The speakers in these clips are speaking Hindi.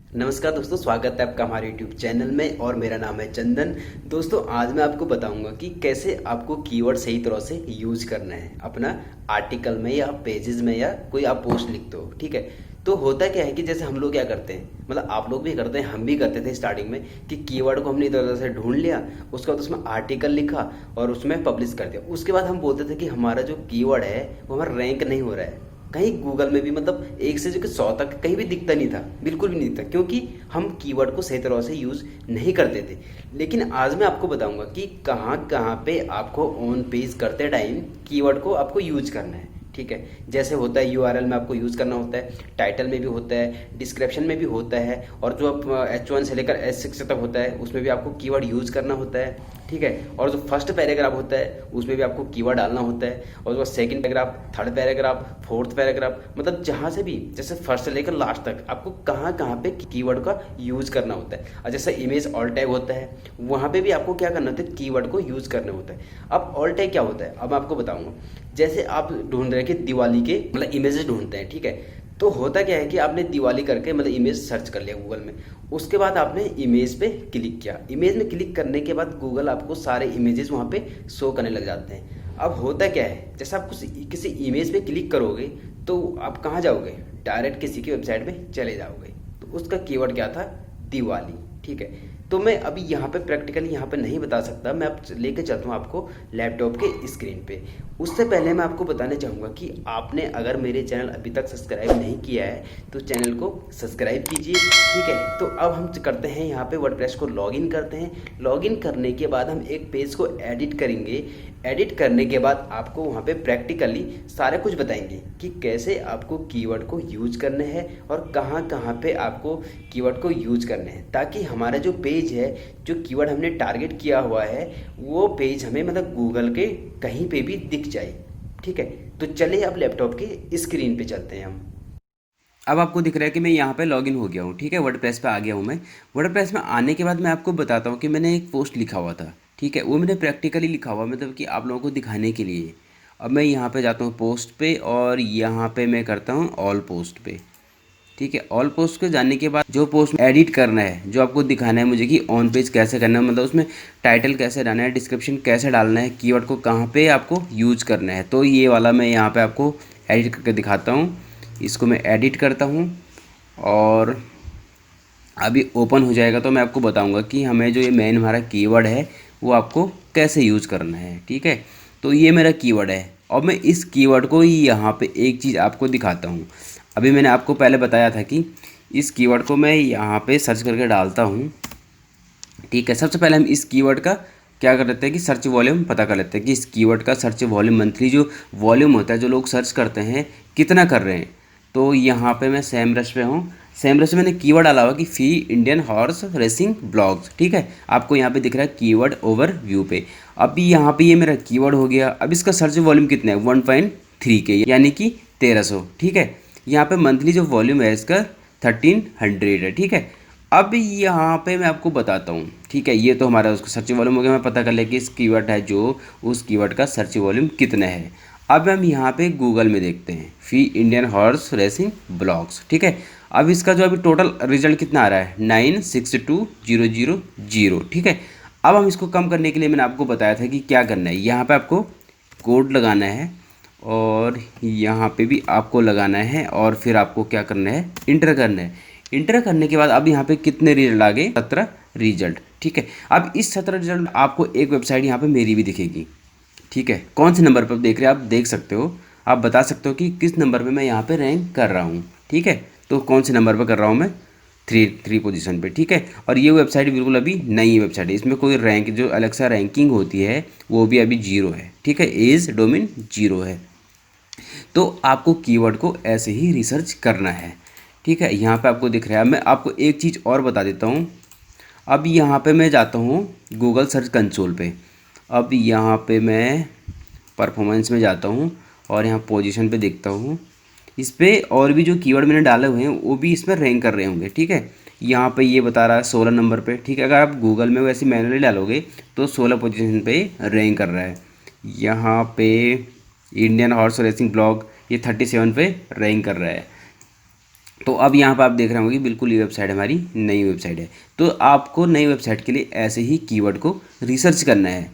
नमस्कार दोस्तों, स्वागत है आपका हमारे YouTube चैनल में और मेरा नाम है चंदन। दोस्तों, आज मैं आपको बताऊंगा कि कैसे आपको कीवर्ड सही तरह से यूज करना है अपना आर्टिकल में या पेजेस में या कोई आप पोस्ट लिखते हो। ठीक है, तो होता क्या है कि जैसे हम लोग क्या करते हैं, मतलब आप लोग भी करते हैं, हम भी करते थे स्टार्टिंग में कि कीवर्ड को हमने इधर उधर से ढूंढ लिया, उसके बाद उसमें आर्टिकल लिखा और उसमें पब्लिश कर दिया। उसके बाद हम बोलते थे कि हमारा जो कीवर्ड है वो हमारा रैंक नहीं हो रहा है कहीं गूगल में भी, मतलब 1 से जो कि 100 तक कहीं भी दिखता नहीं था, बिल्कुल भी नहीं दिखता, क्योंकि हम कीवर्ड को सही तरह से यूज़ नहीं करते थे। लेकिन आज मैं आपको बताऊंगा कि कहाँ कहाँ पे आपको ऑन पेज करते टाइम कीवर्ड को आपको यूज करना है। ठीक है, जैसे होता है यूआरएल में आपको यूज़ करना होता है, टाइटल में भी होता है, डिस्क्रिप्शन में भी होता है, और जो आप H1 से लेकर H6 तक होता है उसमें भी आपको कीवर्ड यूज़ करना होता है। ठीक है, और जो फर्स्ट पैराग्राफ होता है उसमें भी आपको कीवर्ड डालना होता है, और जो second paragraph, third paragraph, fourth paragraph, मतलब जहाँ से भी, जैसे फर्स्ट से लेकर लास्ट तक आपको कहाँ कहाँ पे कीवर्ड का यूज़ करना होता है। और जैसे इमेज ऑल टैग होता है, वहाँ पे भी आपको क्या करना होता है, कीवर्ड को यूज़ करना होता है। अब ऑल टैग क्या होता है, अब मैं आपको बताऊँगा। जैसे आप ढूंढ रहे हैं कि दिवाली के मतलब इमेजेस ढूंढते हैं, ठीक है, तो होता क्या है कि आपने दिवाली करके मतलब इमेज सर्च कर लिया गूगल में, उसके बाद आपने इमेज पे क्लिक किया। इमेज में क्लिक करने के बाद गूगल आपको सारे इमेजेस वहाँ पे शो करने लग जाते हैं। अब होता क्या है, जैसे आप किसी इमेज पे क्लिक करोगे तो आप कहाँ जाओगे, डायरेक्ट किसी की वेबसाइट पे चले जाओगे। तो उसका कीवर्ड क्या था, दिवाली। ठीक है, तो मैं अभी यहाँ पे प्रैक्टिकली यहाँ पे नहीं बता सकता, मैं अब लेके चलता हूँ आपको लैपटॉप के स्क्रीन पे। उससे पहले मैं आपको बताना चाहूँगा कि आपने अगर मेरे चैनल अभी तक सब्सक्राइब नहीं किया है तो चैनल को सब्सक्राइब कीजिए। ठीक है, तो अब हम करते हैं यहाँ पे वर्डप्रेस को लॉगिन करते हैं। लॉगिन करने के बाद हम एक पेज को एडिट करेंगे। एडिट करने के बाद आपको वहाँ पे प्रैक्टिकली सारा कुछ बताएंगे कि कैसे आपको कीवर्ड को यूज करने हैं और कहाँ कहाँ पे आपको कीवर्ड को यूज करने हैं, ताकि हमारा जो पेज है, जो कीवर्ड हमने टारगेट किया हुआ है, वो पेज हमें मतलब गूगल के कहीं पे भी दिख जाए। ठीक है, तो चलिए अब लैपटॉप के स्क्रीन पे चलते हैं हम। अब आपको दिख रहा है कि मैं यहाँ पे लॉगिन हो गया हूँ। ठीक है, वर्डप्रेस पे आ गया हूँ मैं। वर्डप्रेस में आने के बाद मैं आपको बताता हूँ कि मैंने एक पोस्ट लिखा हुआ था। ठीक है, वो मैंने प्रैक्टिकली लिखा हुआ, मतलब कि आप लोगों को दिखाने के लिए। अब मैं यहाँ पे जाता हूँ पोस्ट पे, और यहाँ पे मैं करता हूँ ऑल पोस्ट पे। ठीक है, ऑल पोस्ट पे जाने के बाद जो पोस्ट एडिट करना है, जो आपको दिखाना है मुझे कि ऑन पेज कैसे करना है, मतलब उसमें टाइटल कैसे डालना है, डिस्क्रिप्शन कैसे डालना है, कीवर्ड को कहाँ पे आपको यूज करना है, तो ये वाला मैं यहाँ पे आपको एडिट करके दिखाता हूँ। इसको मैं एडिट करता हूँ और अभी ओपन हो जाएगा तो मैं आपको बताऊंगा कि हमें जो ये मेन हमारा कीवर्ड है वो आपको कैसे यूज़ करना है। ठीक है, तो ये मेरा कीवर्ड है और मैं इस कीवर्ड को ही यहाँ पे एक चीज़ आपको दिखाता हूँ। अभी मैंने आपको पहले बताया था कि इस कीवर्ड को मैं यहाँ पे सर्च करके डालता हूँ। ठीक है, सबसे पहले हम इस कीवर्ड का क्या कर लेते हैं कि सर्च वॉल्यूम पता कर लेते हैं कि इस कीवर्ड का सर्च वॉल्यूम, मंथली जो वॉल्यूम होता है, जो लोग सर्च करते हैं, कितना कर रहे हैं। तो यहाँ पे मैं सेमरश पे हूँ। सेमरश में मैंने कीवर्ड डाला हुआ कि फी इंडियन हॉर्स रेसिंग ब्लॉग्स। ठीक है, आपको यहाँ पे दिख रहा है कीवर्ड ओवर व्यू पे। अभी यहाँ पे ये मेरा कीवर्ड हो गया। अब इसका सर्च वॉल्यूम कितना है, 1.3 के, यानी कि 1300। ठीक है, यहाँ पे मंथली जो वॉल्यूम है इसका 1300 है। ठीक है, अब यहाँ पे मैं आपको बताता हूँ। ठीक है, ये तो हमारा उसका सर्च वॉल्यूम हो गया। मैं पता कर लिया कि इस कीवर्ड है जो, उस कीवर्ड का सर्च वॉल्यूम कितना है। अब हम यहाँ पे गूगल में देखते हैं फी इंडियन हॉर्स रेसिंग ब्लॉग्स। ठीक है, अब इसका जो अभी टोटल रिजल्ट कितना आ रहा है, 962000। ठीक है, अब हम इसको कम करने के लिए मैंने आपको बताया था कि क्या करना है। यहाँ पे आपको कोड लगाना है और यहाँ पे भी आपको लगाना है, और फिर आपको क्या करना है, इंटर करना है। इंटर करने के बाद अब यहाँ पे कितने रिजल्ट आ गए, 17 रिजल्ट। ठीक है, अब इस 17 रिजल्ट में आपको एक वेबसाइट यहाँ पे मेरी भी दिखेगी। ठीक है, कौन से नंबर पर देख रहे हैं आप, देख सकते हो, आप बता सकते हो कि किस नंबर पे मैं यहाँ पे रैंक कर रहा हूँ। ठीक है, तो कौन से नंबर पर कर रहा हूँ मैं, थ्री पोजीशन पे। ठीक है, और ये वेबसाइट बिल्कुल अभी नई वेबसाइट है, इसमें कोई रैंक जो अलेक्सा रैंकिंग होती है वो भी अभी 0 है। ठीक है, एज डोमेन 0 है। तो आपको कीवर्ड को ऐसे ही रिसर्च करना है। ठीक है, यहाँ पे आपको दिख रहा है। मैं आपको एक चीज़ और बता देता हूँ। अब यहाँ पे मैं जाता हूँ गूगल सर्च कंसोल पे। अब यहाँ पे मैं परफॉर्मेंस में जाता हूँ और यहाँ पोजीशन पे देखता हूँ। इस पे और भी जो कीवर्ड मैंने डाले हुए हैं वो भी इसमें रैंक कर रहे होंगे। ठीक है, यहाँ पे ये बता रहा है 16 नंबर पे। ठीक है, अगर आप गूगल में वैसे मैनुअली डालोगे तो 16 पोजीशन पे रैंक कर रहा है। यहाँ पे इंडियन हॉर्स रेसिंग ब्लॉग ये 37 पे रैंक कर रहा है। तो अब यहाँ पर आप देख रहे होंगे कि बिल्कुल ये वेबसाइट हमारी नई वेबसाइट है। तो आपको नई वेबसाइट के लिए ऐसे ही कीवर्ड को रिसर्च करना है,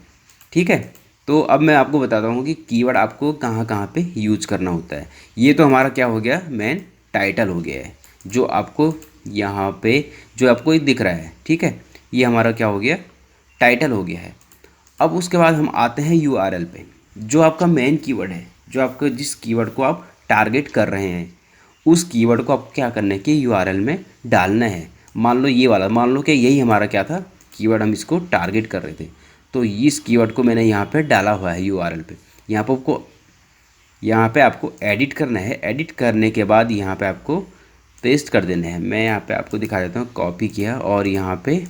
ठीक है। तो अब मैं आपको बताता हूँ कि कीवर्ड आपको कहाँ कहाँ पे यूज करना होता है। ये तो हमारा क्या हो गया, मेन टाइटल हो गया है, जो आपको यहाँ पे जो आपको ये दिख रहा है, ठीक है। ये हमारा क्या हो गया, टाइटल हो गया है। अब उसके बाद हम आते हैं यूआरएल पे, जो आपका मेन कीवर्ड है, जो आपको जिस कीवर्ड को आप टारगेट कर रहे हैं, उस कीवर्ड को आपको क्या करना है कि यूआरएल में डालना है। मान लो ये वाला, मान लो कि यही हमारा क्या था कीवर्ड, हम इसको टारगेट कर रहे थे। तो इस कीवर्ड को मैंने यहाँ पे डाला हुआ है यूआरएल पे। यहाँ पे आपको एडिट करना है। एडिट करने के बाद यहाँ पे आपको पेस्ट कर देना है। मैं यहाँ पे आपको दिखा देता हूँ, कॉपी किया और यहाँ पे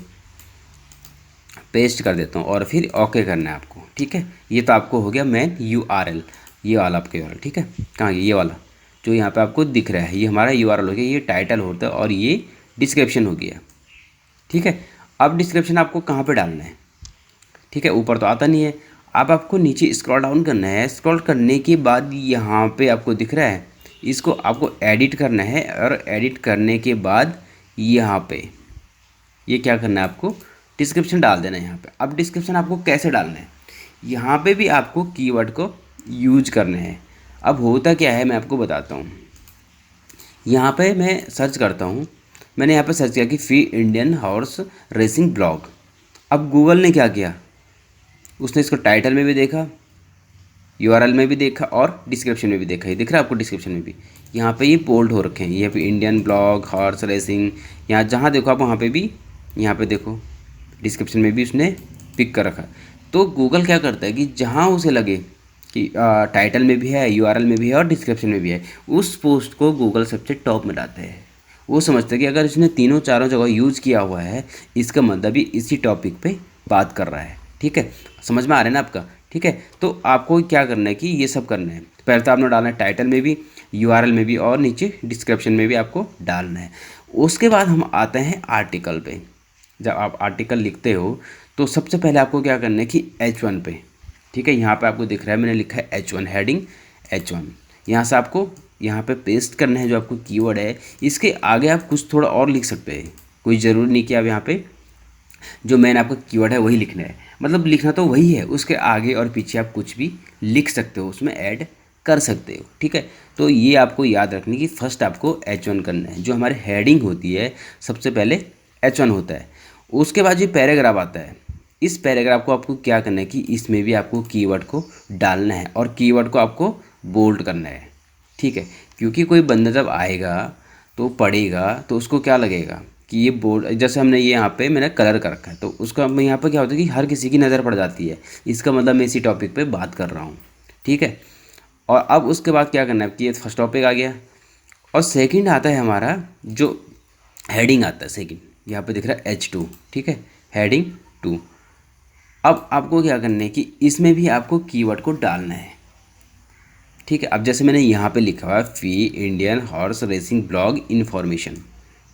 पेस्ट कर देता हूँ और फिर ओके करना है आपको, ठीक है। ये तो आपको हो गया मेन यूआरएल, ये वाला आपका यूआरएल, ठीक है। कहाँ ये वाला जो यहाँ पे आपको दिख रहा है, ये हमारा यूआरएल हो गया, ये टाइटल होता है और ये डिस्क्रिप्शन हो गया, ठीक है। अब डिस्क्रिप्शन आपको कहाँ पे डालना है, ठीक है, ऊपर तो आता नहीं है। अब आपको नीचे स्क्रॉल डाउन करना है। स्क्रॉल करने के बाद यहाँ पे आपको दिख रहा है, इसको आपको एडिट करना है और एडिट करने के बाद यहाँ पे ये क्या करना है, आपको डिस्क्रिप्शन डाल देना है यहाँ पे। अब डिस्क्रिप्शन आपको कैसे डालना है, यहाँ पे भी आपको कीवर्ड को यूज करना है। अब होता क्या है मैं आपको बताता हूँ। यहाँ पे मैं सर्च करता हूँ, मैंने यहाँ पे सर्च किया कि free Indian horse racing blog. अब गूगल ने क्या किया, उसने इसको टाइटल में भी देखा, यूआरएल में भी देखा और डिस्क्रिप्शन में भी देखा। ये दिख रहा है आपको डिस्क्रिप्शन में भी, यहाँ पे ये बोल्ड हो रखे हैं, यहाँ पे इंडियन ब्लॉग हॉर्स रेसिंग, यहाँ जहाँ देखो आप वहाँ पे भी, यहाँ पे देखो डिस्क्रिप्शन में भी उसने पिक कर रखा। तो गूगल क्या करता है कि जहाँ उसे लगे कि टाइटल में भी है, यूआरएल में भी है और डिस्क्रिप्शन में भी है, उस पोस्ट को गूगल सबसे टॉप में लाते हैं। वो समझते हैं कि अगर इसने तीनों चारों जगह यूज़ किया हुआ है, इसका मतलब ही इसी टॉपिक पे बात कर रहा है, ठीक है। समझ में आ रहा है ना आपका, ठीक है। तो आपको क्या करना है कि ये सब करना है। पहले तो आपने डालना है टाइटल में भी, यूआरएल में भी और नीचे डिस्क्रिप्शन में भी आपको डालना है। उसके बाद हम आते हैं आर्टिकल पे। जब आप आर्टिकल लिखते हो तो सबसे पहले आपको क्या करना है कि H1 पे, ठीक है, यहाँ पे आपको दिख रहा है मैंने लिखा है H1 हेडिंग H1। यहाँ से आपको यहाँ पे पेस्ट करना है जो आपको कीवर्ड है। इसके आगे आप कुछ थोड़ा और लिख सकते हैं, कोई ज़रूरी नहीं कि आप यहाँ पे जो मेन आपका कीवर्ड है वही लिखना है, मतलब लिखना तो वही है, उसके आगे और पीछे आप कुछ भी लिख सकते हो, उसमें ऐड कर सकते हो, ठीक है। तो ये आपको याद रखनी कि फर्स्ट आपको H1 करना है। जो हमारे हेडिंग होती है सबसे पहले H1 होता है। उसके बाद जो पैराग्राफ आता है, इस पैराग्राफ को आपको क्या करना है कि इसमें भी आपको कीवर्ड को डालना है और कीवर्ड को आपको बोल्ड करना है, ठीक है। क्योंकि कोई बंदा जब आएगा तो पढ़ेगा तो उसको क्या लगेगा कि ये बोर्ड, जैसे हमने ये यहाँ पे मैंने कलर कर रखा है तो उसका मैं यहाँ पे क्या होता है कि हर किसी की नज़र पड़ जाती है, इसका मतलब मैं इसी टॉपिक पे बात कर रहा हूँ, ठीक है। और अब उसके बाद क्या करना है कि ये फर्स्ट टॉपिक आ गया और सेकंड आता है हमारा जो हेडिंग आता है सेकंड, यहाँ पे दिख रहा है H2, ठीक है, हेडिंग 2। अब आपको क्या करना है कि इसमें भी आपको कीवर्ड को डालना है, ठीक है। अब जैसे मैंने यहाँ पे लिखा हुआ है फी Indian horse racing blog information,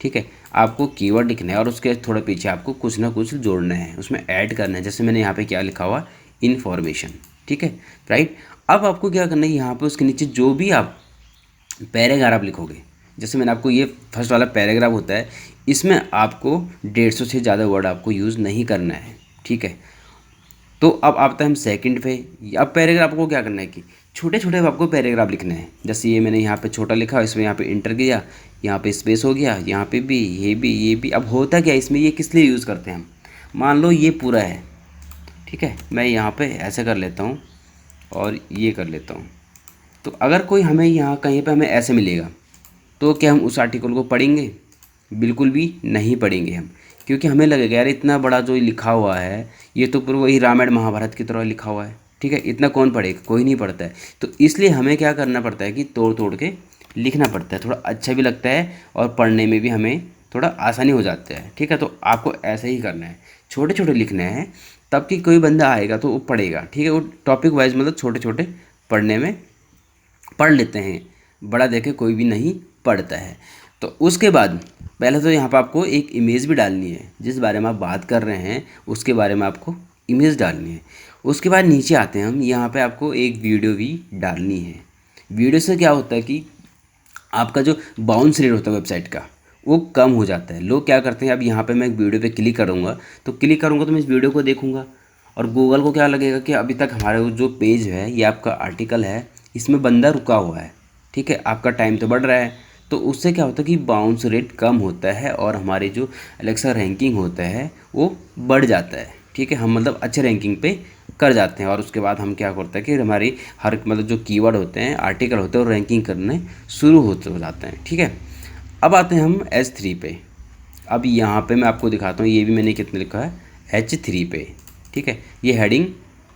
ठीक है। आपको कीवर्ड लिखना है और उसके थोड़ा पीछे आपको कुछ ना कुछ जोड़ना है, उसमें ऐड करना है। जैसे मैंने यहाँ पे क्या लिखा हुआ, इन्फॉर्मेशन, ठीक है, राइट। अब आपको क्या करना है, यहाँ पे उसके नीचे जो भी आप पैराग्राफ लिखोगे, जैसे मैंने आपको ये फर्स्ट वाला पैराग्राफ होता है, इसमें आपको 150 से ज़्यादा वर्ड आपको यूज़ नहीं करना है, ठीक है। तो अब आता है हम सेकंड पे। अब पैराग्राफ को क्या करना है कि छोटे छोटे आपको पैराग्राफ लिखने हैं। जैसे ये मैंने यहाँ पे छोटा लिखा, इसमें यहाँ पे इंटर किया, यहाँ पे स्पेस हो गया, यहाँ पे भी, ये भी, ये भी। अब होता क्या है इसमें, ये किस लिए यूज़ करते हैं हम, मान लो ये पूरा है, ठीक है, मैं यहाँ पे ऐसे कर लेता हूँ और ये कर लेता हूँ। तो अगर कोई हमें यहाँ कहीं पे हमें ऐसे मिलेगा तो क्या हम उस आर्टिकल को पढ़ेंगे, बिल्कुल भी नहीं पढ़ेंगे हम, क्योंकि हमें लगेगा यार इतना बड़ा जो लिखा हुआ है ये तो पूरा वही रामायण महाभारत की तरह लिखा हुआ है, ठीक है, इतना कौन पढ़ेगा, कोई नहीं पढ़ता है। तो इसलिए हमें क्या करना पड़ता है कि तोड़ तोड़ के लिखना पड़ता है, थोड़ा अच्छा भी लगता है और पढ़ने में भी हमें थोड़ा आसानी हो जाता है, ठीक है। तो आपको ऐसे ही करना है, छोटे छोटे लिखने हैं, तब कि कोई बंदा आएगा तो वो पढ़ेगा, ठीक है। वो टॉपिक वाइज मतलब छोटे छोटे पढ़ने में पढ़ लेते हैं, बड़ा देखे कोई भी नहीं पढ़ता है। तो उसके बाद पहले तो यहाँ पर आपको एक इमेज भी डालनी है, जिस बारे में आप बात कर रहे हैं उसके बारे में आपको इमेज डालनी है। उसके बाद नीचे आते हैं हम, यहाँ पे आपको एक वीडियो भी डालनी है। वीडियो से क्या होता है कि आपका जो बाउंस रेट होता है वेबसाइट का वो कम हो जाता है। लोग क्या करते हैं, अब यहाँ पे मैं एक वीडियो पे क्लिक करूँगा तो मैं इस वीडियो को देखूँगा और गूगल को क्या लगेगा कि अभी तक हमारे जो पेज है, ये आपका आर्टिकल है, इसमें बंदा रुका हुआ है, ठीक है, आपका टाइम तो बढ़ रहा है। तो उससे क्या होता है कि बाउंस रेट कम होता है और हमारे जो एलेक्सा रैंकिंग होता है वो बढ़ जाता है, ठीक है, हम मतलब अच्छे रैंकिंग पे कर जाते हैं। और उसके बाद हम क्या करते हैं कि हमारी हर मतलब जो कीवर्ड होते हैं, आर्टिकल होते हैं, और रैंकिंग करने शुरू हो जाते हैं, ठीक है। अब आते हैं हम H3 पे। अब यहाँ पे मैं आपको दिखाता हूँ, ये भी मैंने कितने लिखा है, H3 पे, ठीक है, ये हेडिंग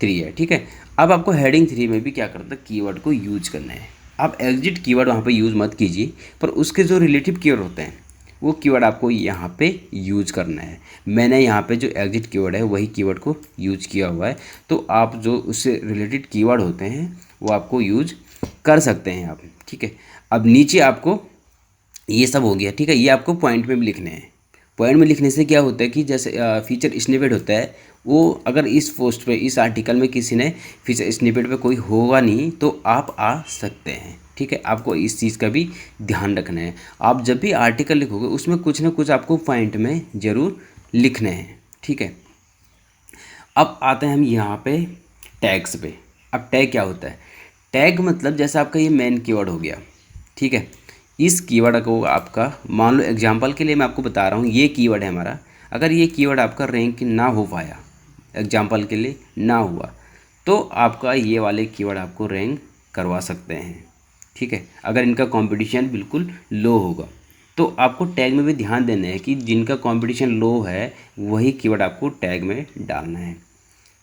3 है, ठीक है। अब आपको हेडिंग 3 में भी क्या करना है, कीवर्ड को यूज करना है। आप एग्जिट कीवर्ड वहाँ पे यूज़ मत कीजिए, पर उसके जो रिलेटिव कीवर्ड होते हैं वो कीवर्ड आपको यहाँ पे यूज करना है। मैंने यहाँ पे जो एग्जिट कीवर्ड है वही कीवर्ड को यूज किया हुआ है, तो आप जो उससे रिलेटेड कीवर्ड होते हैं वो आपको यूज कर सकते हैं आप, ठीक है। अब नीचे आपको ये सब हो गया, ठीक है, ये आपको पॉइंट में भी लिखने हैं। पॉइंट में लिखने से क्या होता है कि जैसे फीचर स्निपेट होता है, वो अगर इस पोस्ट पे, इस आर्टिकल में किसी ने फीचर स्निपेट पे कोई होगा नहीं तो आप आ सकते हैं, ठीक है। आपको इस चीज़ का भी ध्यान रखना है। आप जब भी आर्टिकल लिखोगे उसमें कुछ ना कुछ आपको पॉइंट में ज़रूर लिखने हैं, ठीक है। अब आते हैं हम यहाँ पे टैग्स पे। अब टैग क्या होता है, टैग मतलब जैसे आपका ये मेन कीवर्ड हो गया, ठीक है। इस कीवर्ड को आपका, मान लो एग्जांपल के लिए मैं आपको बता रहा हूँ, ये कीवर्ड है हमारा, अगर ये कीवर्ड आपका रैंक ना हो पाया, एग्जांपल के लिए ना हुआ, तो आपका ये वाले कीवर्ड आपको रैंक करवा सकते हैं, ठीक है, अगर इनका कंपटीशन बिल्कुल लो होगा। तो आपको टैग में भी ध्यान देना है कि जिनका कंपटीशन लो है वही कीवर्ड आपको टैग में डालना है,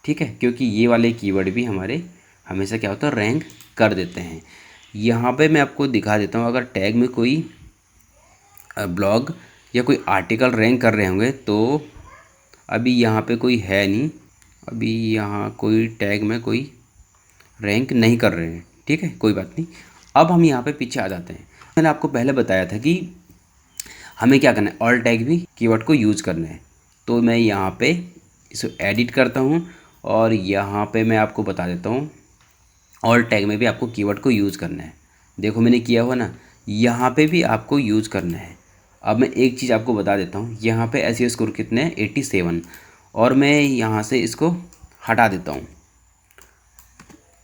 ठीक है, क्योंकि ये वाले कीवर्ड भी हमारे हमेशा क्या होता है, रैंक कर देते हैं। यहाँ पे मैं आपको दिखा देता हूँ, अगर टैग में कोई ब्लॉग या कोई आर्टिकल रैंक कर रहे होंगे तो अभी यहाँ पे कोई है नहीं, अभी यहाँ कोई टैग में कोई रैंक नहीं कर रहे हैं, ठीक है, कोई बात नहीं। अब हम यहाँ पे पीछे आ जाते हैं। मैंने आपको पहले बताया था कि हमें क्या करना है, ऑल टैग भी कीवर्ड को यूज़ करना है। तो मैं यहाँ पे इसको एडिट करता हूँ और यहाँ पे मैं आपको बता देता हूँ, ऑल टैग में भी आपको कीवर्ड को यूज़ करना है। देखो मैंने किया हुआ ना, यहाँ पे भी आपको यूज़ करना है। अब मैं एक चीज़ आपको बता देता हूँ, यहाँ पे एसईओ स्कोर कितने हैं, 87, और मैं यहाँ से इसको हटा देता हूँ।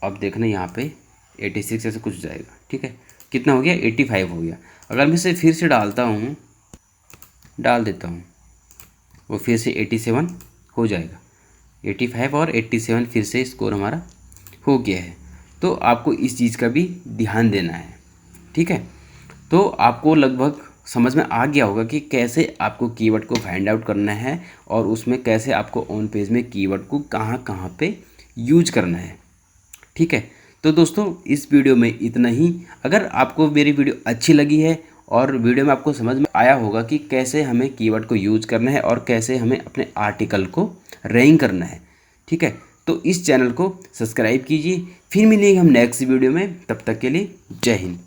अब देखना यहाँ पे 86 ऐसे कुछ जाएगा, ठीक है, कितना हो गया, 85 हो गया। अगर मैं इसे फिर से डाल देता हूँ, वो फिर से 87 हो जाएगा। 85 और 87 फिर से स्कोर हमारा हो गया है। तो आपको इस चीज़ का भी ध्यान देना है, ठीक है। तो आपको लगभग समझ में आ गया होगा कि कैसे आपको कीवर्ड को फाइंड आउट करना है और उसमें कैसे आपको ऑन पेज में कीवर्ड को कहाँ कहाँ पे यूज करना है, ठीक है। तो दोस्तों इस वीडियो में इतना ही। अगर आपको मेरी वीडियो अच्छी लगी है और वीडियो में आपको समझ में आया होगा कि कैसे हमें कीवर्ड को यूज करना है और कैसे हमें अपने आर्टिकल को रैंक करना है, ठीक है, तो इस चैनल को सब्सक्राइब कीजिए। फिर मिलेंगे हम नेक्स्ट वीडियो में, तब तक के लिए जय हिंद।